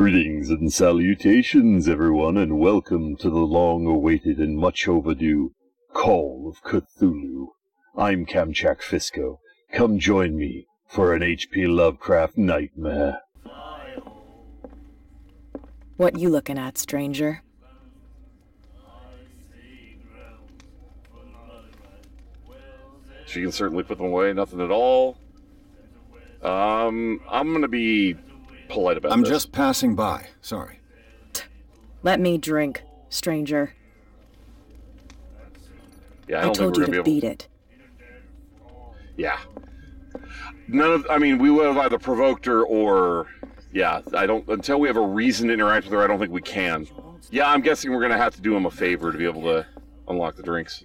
Greetings and salutations, everyone, and welcome to the long-awaited and much overdue Call of Cthulhu. I'm Kamchak Fisko. Come join me for an H.P. Lovecraft nightmare. What you looking at, stranger? She can certainly put them away, nothing at all. I'm gonna be polite about this. I'm just passing by, sorry. Let me drink, stranger. Yeah, I don't told think you we're to gonna be able... beat it. Yeah. We would have either provoked her or... Yeah, until we have a reason to interact with her, I don't think we can. Yeah, I'm guessing we're gonna have to do him a favor to be able to unlock the drinks.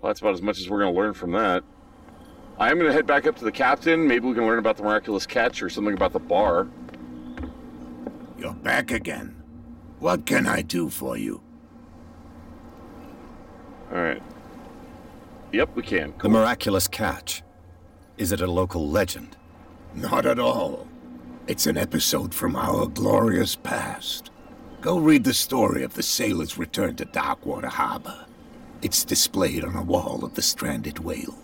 Well, that's about as much as we're gonna learn from that. I am going to head back up to the captain. Maybe we can learn about the miraculous catch or something about the bar. You're back again. What can I do for you? Alright. Yep, we can. Cool. The miraculous catch. Is it a local legend? Not at all. It's an episode from our glorious past. Go read the story of the sailor's return to Darkwater Harbor. It's displayed on a wall of the stranded whale.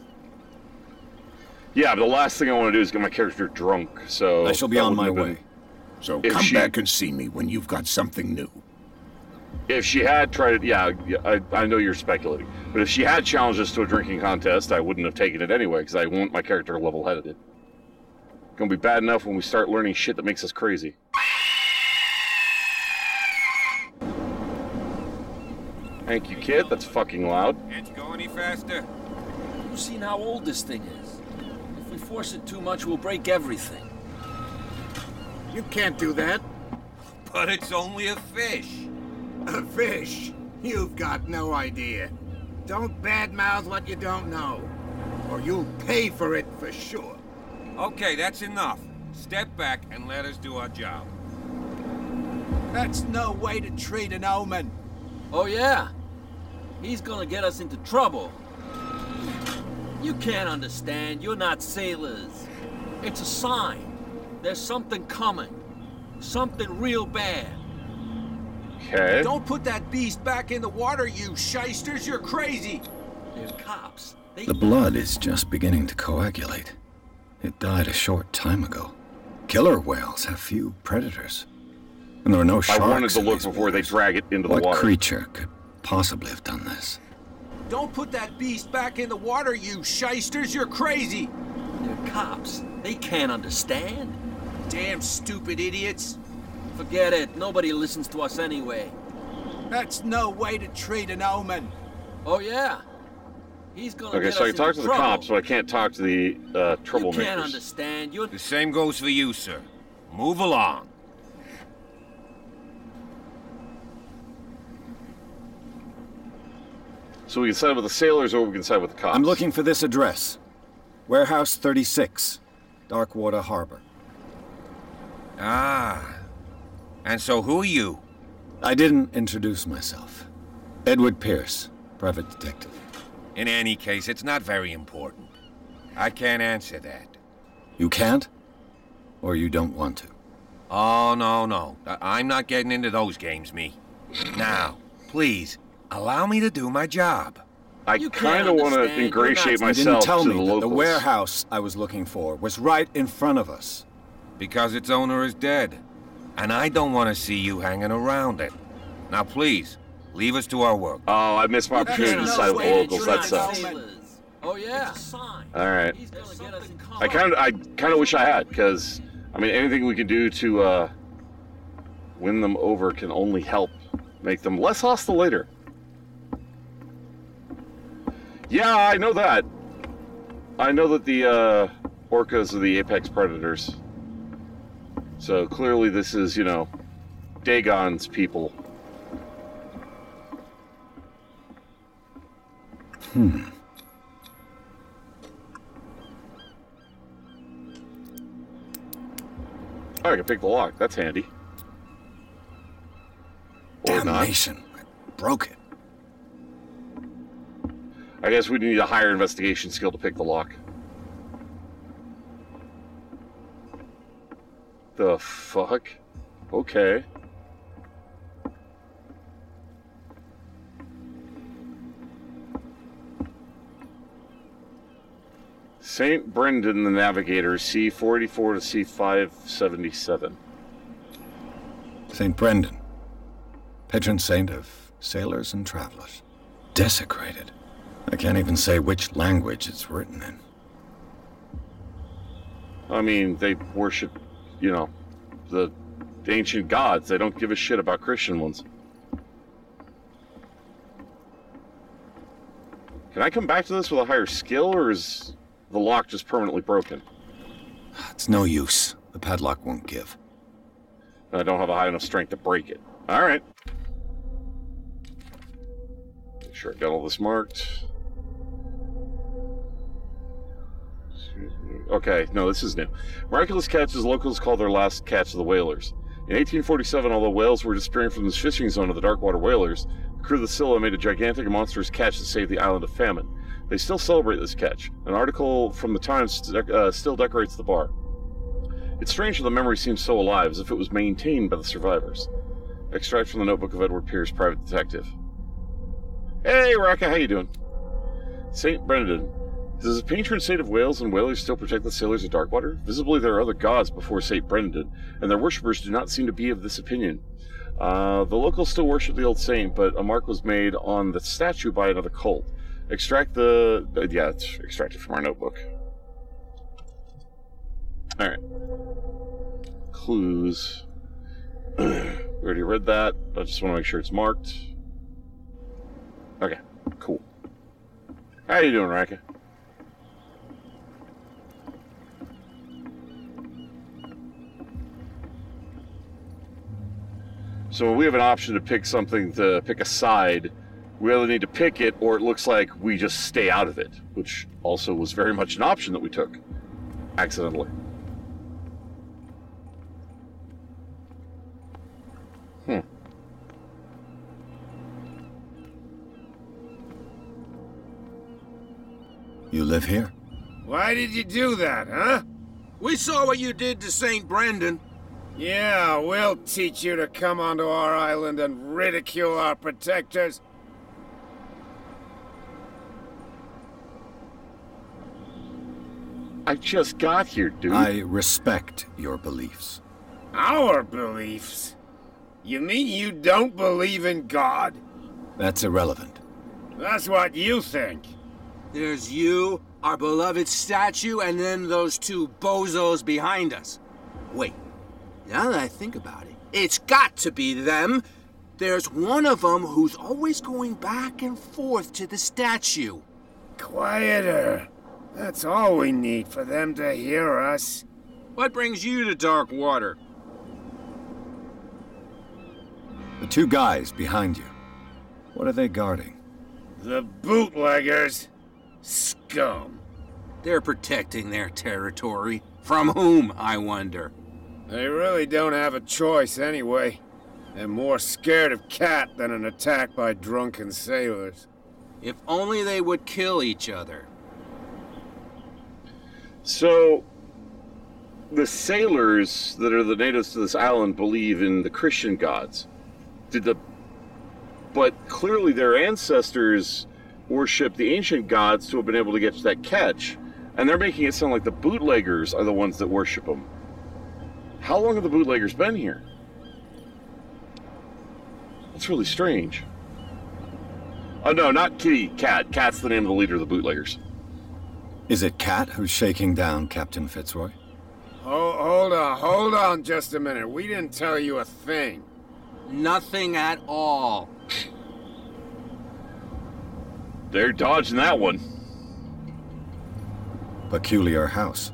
Yeah, but the last thing I want to do is get my character drunk, so... I shall be on my way. So come back and see me when you've got something new. If she had tried it, I know you're speculating, but if she had challenged us to a drinking contest, I wouldn't have taken it anyway, because I want my character level-headed. It's gonna be bad enough when we start learning shit that makes us crazy. Thank you, kid. That's fucking loud. Can't you go any faster? You've seen how old this thing is. If we force it too much, we'll break everything. You can't do that. But it's only a fish. A fish? You've got no idea. Don't badmouth what you don't know, or you'll pay for it for sure. Okay, that's enough. Step back and let us do our job. That's no way to treat an omen. Oh yeah? He's gonna get us into trouble. You can't understand. You're not sailors. It's a sign. There's something coming. Something real bad. Okay. Don't put that beast back in the water, you shysters. You're crazy. They're cops. The blood is just beginning to coagulate. It died a short time ago. Killer whales have few predators. And there are no sharks. I wanted to look before they drag it into the water. What creature could possibly have done this? Don't put that beast back in the water, you shysters. You're crazy. They're cops. They can't understand. Damn stupid idiots. Forget it. Nobody listens to us anyway. That's no way to treat an omen. Oh yeah? He's gonna Okay, get so I us can talk into to the trouble. cops, but I can't talk to the troublemakers. You can't understand. You're... The same goes for you, sir. Move along. So we can side with the sailors or we can side with the cops. I'm looking for this address. Warehouse 36, Darkwater Harbor. Ah. And so who are you? I didn't introduce myself. Edward Pierce, private detective. In any case, it's not very important. I can't answer that. You can't? Or you don't want to? Oh, no. I'm not getting into those games, me. Now, please, allow me to do my job. I kind of want to ingratiate myself you didn't tell to me the that locals. the warehouse I was looking for was right in front of us. Because its owner is dead. And I don't want to see you hanging around it. Now, please, leave us to our work. Oh, I missed my opportunity to side with the locals. That sucks. Oh yeah. All right. He's gonna get us in I kind of wish I had, because anything we can do to win them over can only help make them less hostile later. Yeah, I know that. I know that the orcas are the apex predators. So clearly this is, Dagon's people. Oh, I can pick the lock. That's handy. Or not. Damnation. I broke it. I guess we need a higher investigation skill to pick the lock. The fuck? Okay. St. Brendan the Navigator, C-484 to C-577. St. Brendan, patron saint of sailors and travelers. Desecrated. I can't even say which language it's written in. I mean, they worship, you know, the ancient gods. They don't give a shit about Christian ones. Can I come back to this with a higher skill, or is the lock just permanently broken? It's no use. The padlock won't give. I don't have a high enough strength to break it. Alright. Make sure I got all this marked. Okay, no, this is new. Miraculous catch is locals call their last catch of the whalers. In 1847, although whales were disappearing from this fishing zone of the Darkwater whalers, the crew of the Scylla made a gigantic and monstrous catch to save the island of famine. They still celebrate this catch. An article from the Times still decorates the bar. It's strange how the memory seems so alive, as if it was maintained by the survivors. Extract from the notebook of Edward Pierce, private detective. Hey, Raka, how you doing? St. Brendan. Does the patron saint of whales and whalers still protect the sailors of Darkwater? Visibly, there are other gods before St. Brendan, and their worshippers do not seem to be of this opinion. The locals still worship the old saint, but a mark was made on the statue by another cult. Extract the... yeah, it's extracted from our notebook. Alright. Clues. We already read that. I just want to make sure it's marked. Okay, cool. How you doing, Raka? So we have an option to pick something, to pick a side. We either need to pick it, or it looks like we just stay out of it, which also was very much an option that we took, accidentally. You live here? Why did you do that, huh? We saw what you did to St. Brendan. Yeah, we'll teach you to come onto our island and ridicule our protectors. I just got here, dude. I respect your beliefs. Our beliefs? You mean you don't believe in God? That's irrelevant. That's what you think. There's you, our beloved statue, and then those two bozos behind us. Wait, now that I think about it, it's got to be them. There's one of them who's always going back and forth to the statue. Quieter. That's all we need for them to hear us. What brings you to Darkwater? The two guys behind you. What are they guarding? The bootleggers. Scum. They're protecting their territory. From whom, I wonder? They really don't have a choice anyway. They're more scared of Cat than an attack by drunken sailors. If only they would kill each other. So, the sailors that are the natives to this island believe in the Christian gods. But clearly their ancestors worship the ancient gods to have been able to get to that catch, and they're making it sound like the bootleggers are the ones that worship them. How long have the bootleggers been here? That's really strange. Oh no, not Kitty, Cat. Cat's the name of the leader of the bootleggers. Is it Cat who's shaking down Captain Fitzroy? Hold on just a minute. We didn't tell you a thing. Nothing at all. They're dodging that one. Peculiar house.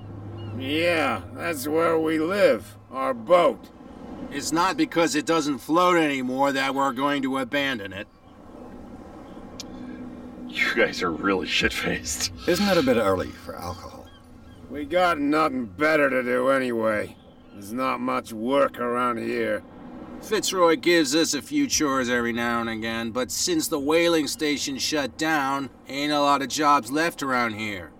Yeah, that's where we live. Our boat. It's not because it doesn't float anymore that we're going to abandon it. You guys are really shit-faced. Isn't it a bit early for alcohol? We got nothing better to do anyway. There's not much work around here. Fitzroy gives us a few chores every now and again, but since the whaling station shut down, ain't a lot of jobs left around here.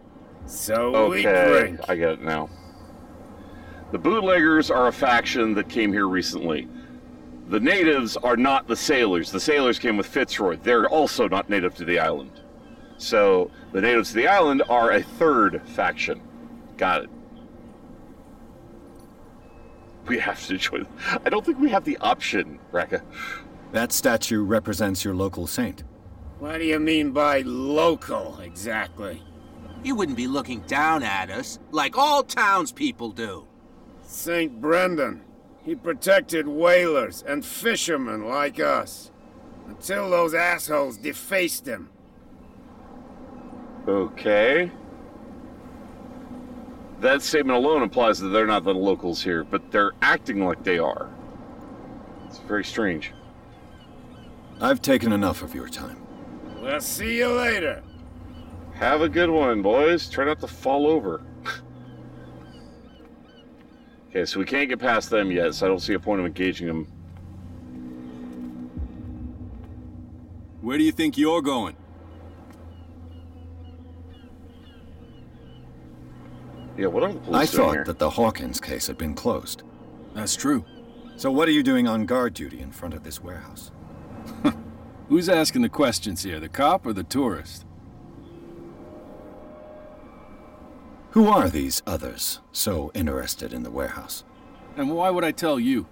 So we Okay, drink. I get it now. The bootleggers are a faction that came here recently. The natives are not the sailors. The sailors came with Fitzroy. They're also not native to the island. So the natives to the island are a third faction. Got it. We have to join. I don't think we have the option, Raka. That statue represents your local saint. What do you mean by local, exactly? You wouldn't be looking down at us like all townspeople do. St. Brendan. He protected whalers and fishermen like us. Until those assholes defaced him. Okay. That statement alone implies that they're not the locals here, but they're acting like they are. It's very strange. I've taken enough of your time. We'll see you later. Have a good one, boys. Try not to fall over. Okay, so we can't get past them yet, so I don't see a point of engaging them. Where do you think you're going? Yeah, what are the police I doing here? thought that the Hawkins case had been closed. That's true. So what are you doing on guard duty in front of this warehouse? Who's asking the questions here, the cop or the tourist? Who are these others so interested in the warehouse? And why would I tell you?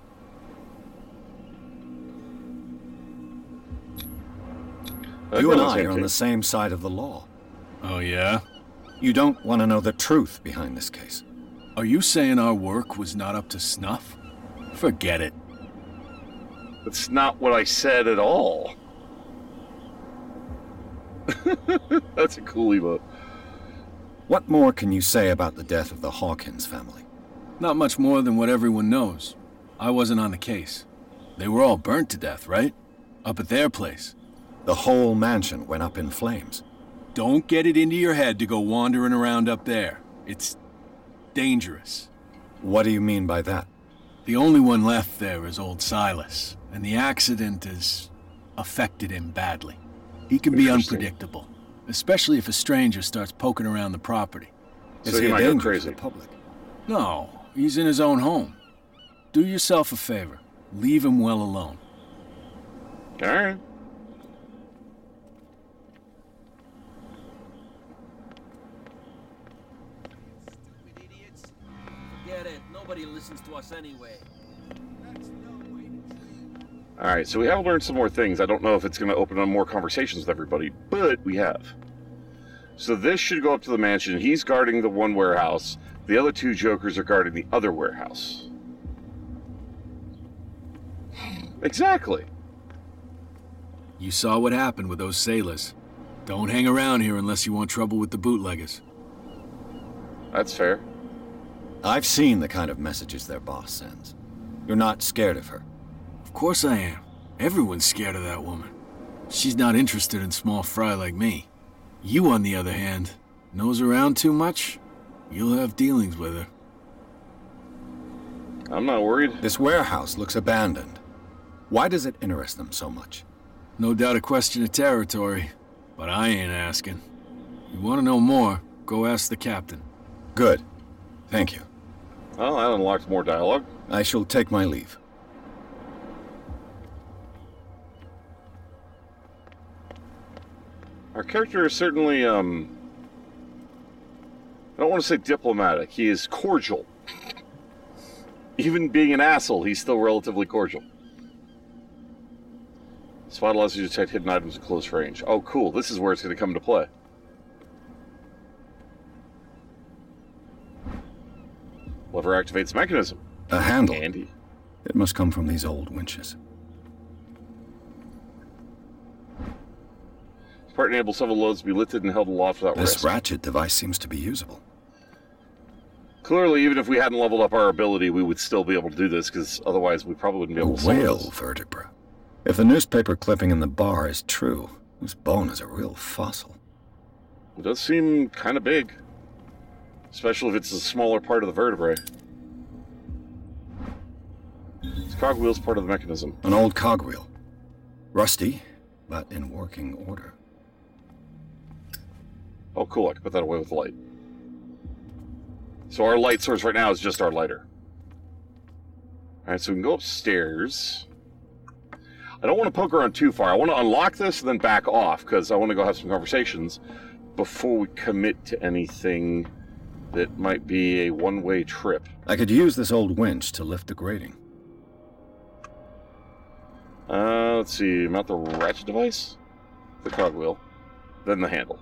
You and I are on the same side of the law. Oh, yeah? You don't want to know the truth behind this case. Are you saying our work was not up to snuff? Forget it. That's not what I said at all. That's a cool emote. What more can you say about the death of the Hawkins family? Not much more than what everyone knows. I wasn't on the case. They were all burnt to death, right? Up at their place. The whole mansion went up in flames. Don't get it into your head to go wandering around up there. It's dangerous. What do you mean by that? The only one left there is old Silas, and the accident has affected him badly. He can be unpredictable, especially if a stranger starts poking around the property. So he might go crazy. To the public? No, he's in his own home. Do yourself a favor. Leave him well alone. All right. Stupid idiots. Forget it. Nobody listens to us anyway. All right, so we have learned some more things. I don't know if it's going to open up more conversations with everybody, but we have. So this should go up to the mansion. He's guarding the one warehouse. The other two jokers are guarding the other warehouse. Exactly. You saw what happened with those sailors. Don't hang around here unless you want trouble with the bootleggers. That's fair. I've seen the kind of messages their boss sends. You're not scared of her. Of course I am. Everyone's scared of that woman. She's not interested in small fry like me. You, on the other hand, nose around too much, you'll have dealings with her. I'm not worried. This warehouse looks abandoned. Why does it interest them so much? No doubt a question of territory, but I ain't asking. You want to know more, go ask the captain. Good. Thank you. Well, that unlocked more dialogue. I shall take my leave. Our character is certainly, I don't want to say diplomatic. He is cordial. Even being an asshole, he's still relatively cordial. Spot allows you to detect hidden items at close range. Oh, cool. This is where it's going to come into play. Lever activates mechanism. A handle. Handy. It must come from these old winches. This part enables several loads to be lifted and held aloft without risk. This ratchet device seems to be usable. Clearly, even if we hadn't leveled up our ability, we would still be able to do this, because otherwise we probably wouldn't be able to solve Whale this. vertebra. If the newspaper clipping in the bar is true, this bone is a real fossil. It does seem kind of big. Especially if it's a smaller part of the vertebrae. This cogwheel's part of the mechanism. An old cogwheel. Rusty, but in working order. Oh, cool. I can put that away with the light. So our light source right now is just our lighter. Alright, so we can go upstairs. I don't want to poke around too far. I want to unlock this and then back off, because I want to go have some conversations before we commit to anything that might be a one-way trip. I could use this old winch to lift the grating. Let's see. Mount the ratchet device? The cogwheel. Then the handle.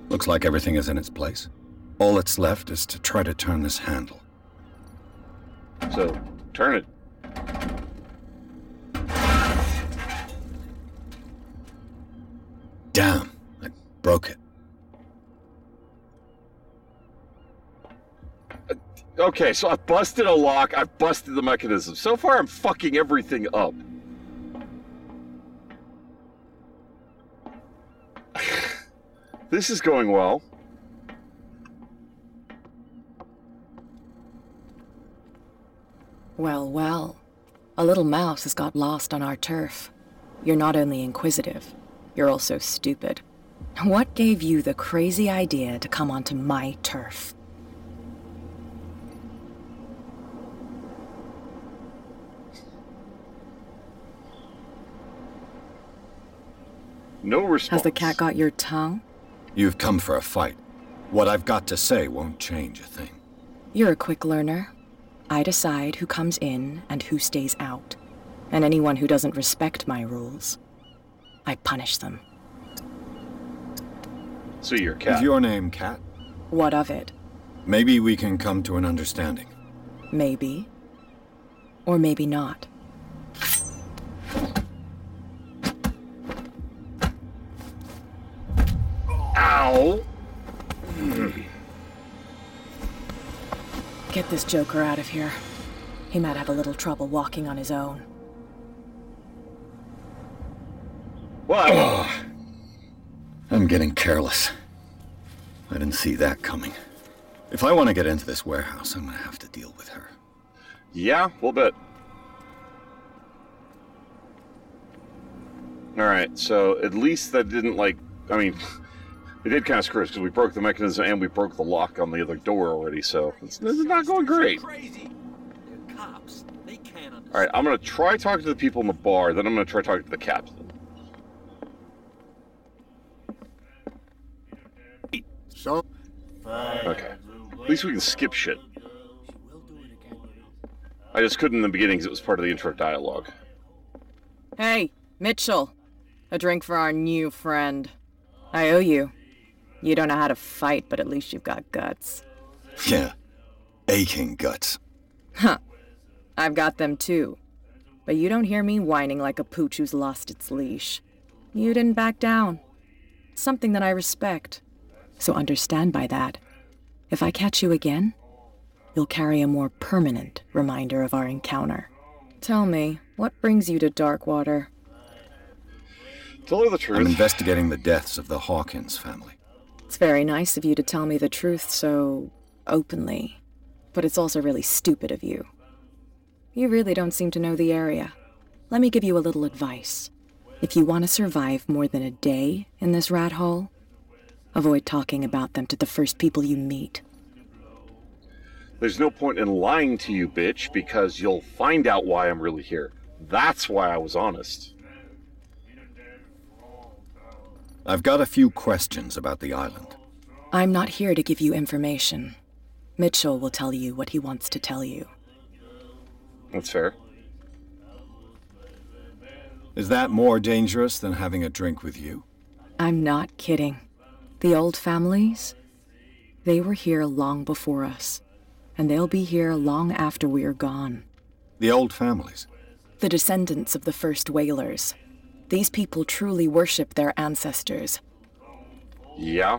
Looks like everything is in its place. All that's left is to try to turn this handle. So, turn it. Damn, I broke it. Okay, so I've busted a lock, I've busted the mechanism. So far, I'm fucking everything up. This is going well. Well, well. A little mouse has got lost on our turf. You're not only inquisitive, you're also stupid. What gave you the crazy idea to come onto my turf? No response. Has the cat got your tongue? You've come for a fight. What I've got to say won't change a thing. You're a quick learner. I decide who comes in and who stays out. And anyone who doesn't respect my rules, I punish them. So you're Cat. Is your name Cat? What of it? Maybe we can come to an understanding. Maybe. Or maybe not. Ow! Get this joker out of here. He might have a little trouble walking on his own. Wow. I'm getting careless. I didn't see that coming. If I want to get into this warehouse, I'm going to have to deal with her. Yeah, a little bit. Alright, so at least that didn't, like... I mean, it did kind of screw us, because we broke the mechanism and we broke the lock on the other door already, so... This is not going great. They're cops. They can't understand. Alright, I'm going to try talking to the people in the bar, then I'm going to try talking to the captain. So? Okay. At least we can skip shit. I just couldn't in the beginning because it was part of the intro dialogue. Hey, Mitchell. A drink for our new friend. I owe you. You don't know how to fight, but at least you've got guts. Yeah. Aching guts. Huh. I've got them too. But you don't hear me whining like a pooch who's lost its leash. You didn't back down. Something that I respect. So understand by that, if I catch you again, you'll carry a more permanent reminder of our encounter. Tell me, what brings you to Darkwater? Tell her the truth. I'm investigating the deaths of the Hawkins family. It's very nice of you to tell me the truth so openly, but it's also really stupid of you. You really don't seem to know the area. Let me give you a little advice. If you want to survive more than a day in this rat hole, avoid talking about them to the first people you meet. There's no point in lying to you, bitch, because you'll find out why I'm really here. That's why I was honest. I've got a few questions about the island. I'm not here to give you information. Mitchell will tell you what he wants to tell you. That's fair. Is that more dangerous than having a drink with you? I'm not kidding. The old families, they were here long before us, and they'll be here long after we're gone. The old families? The descendants of the first whalers. These people truly worship their ancestors. Yeah?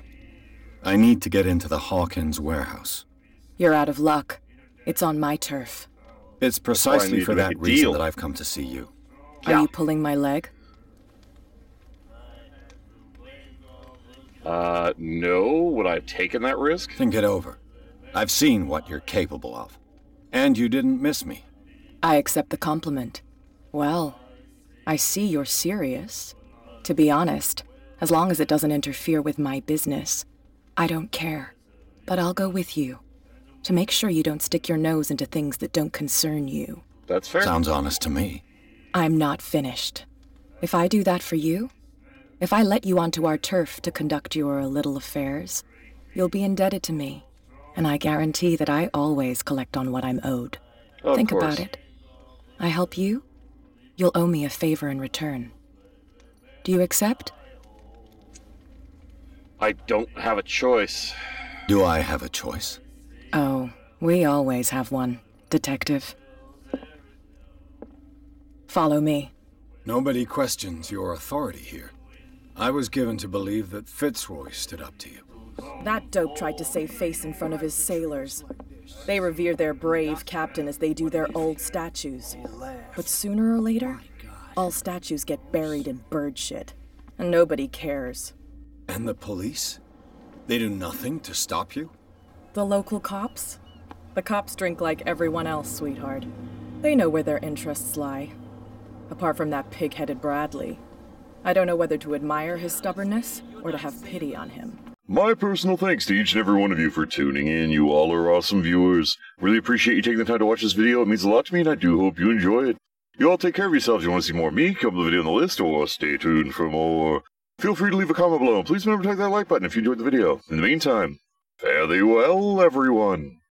I need to get into the Hawkins warehouse. You're out of luck. It's on my turf. It's precisely for that reason deal. that I've come to see you. Are you pulling my leg? No. Would I have taken that risk? Think it over. I've seen what you're capable of. And you didn't miss me. I accept the compliment. Well, I see you're serious. To be honest, as long as it doesn't interfere with my business, I don't care. But I'll go with you. To make sure you don't stick your nose into things that don't concern you. That's fair. Sounds honest to me. I'm not finished. If I do that for you, if I let you onto our turf to conduct your little affairs, you'll be indebted to me, and I guarantee that I always collect on what I'm owed. Think about it. I help you, you'll owe me a favor in return. Do you accept? I don't have a choice. Do I have a choice? Oh, we always have one, Detective. Follow me. Nobody questions your authority here. I was given to believe that Fitzroy stood up to you. That dope tried to save face in front of his sailors. They revere their brave captain as they do their old statues. But sooner or later, all statues get buried in bird shit, and nobody cares. And the police? They do nothing to stop you? The local cops? The cops drink like everyone else, sweetheart. They know where their interests lie. Apart from that pig-headed Bradley. I don't know whether to admire his stubbornness or to have pity on him. My personal thanks to each and every one of you for tuning in. You all are awesome viewers. Really appreciate you taking the time to watch this video. It means a lot to me, and I do hope you enjoy it. You all take care of yourselves. If you want to see more of me, come to the video on the list, or stay tuned for more. Feel free to leave a comment below, and please remember to click that like button if you enjoyed the video. In the meantime, fare thee well, everyone.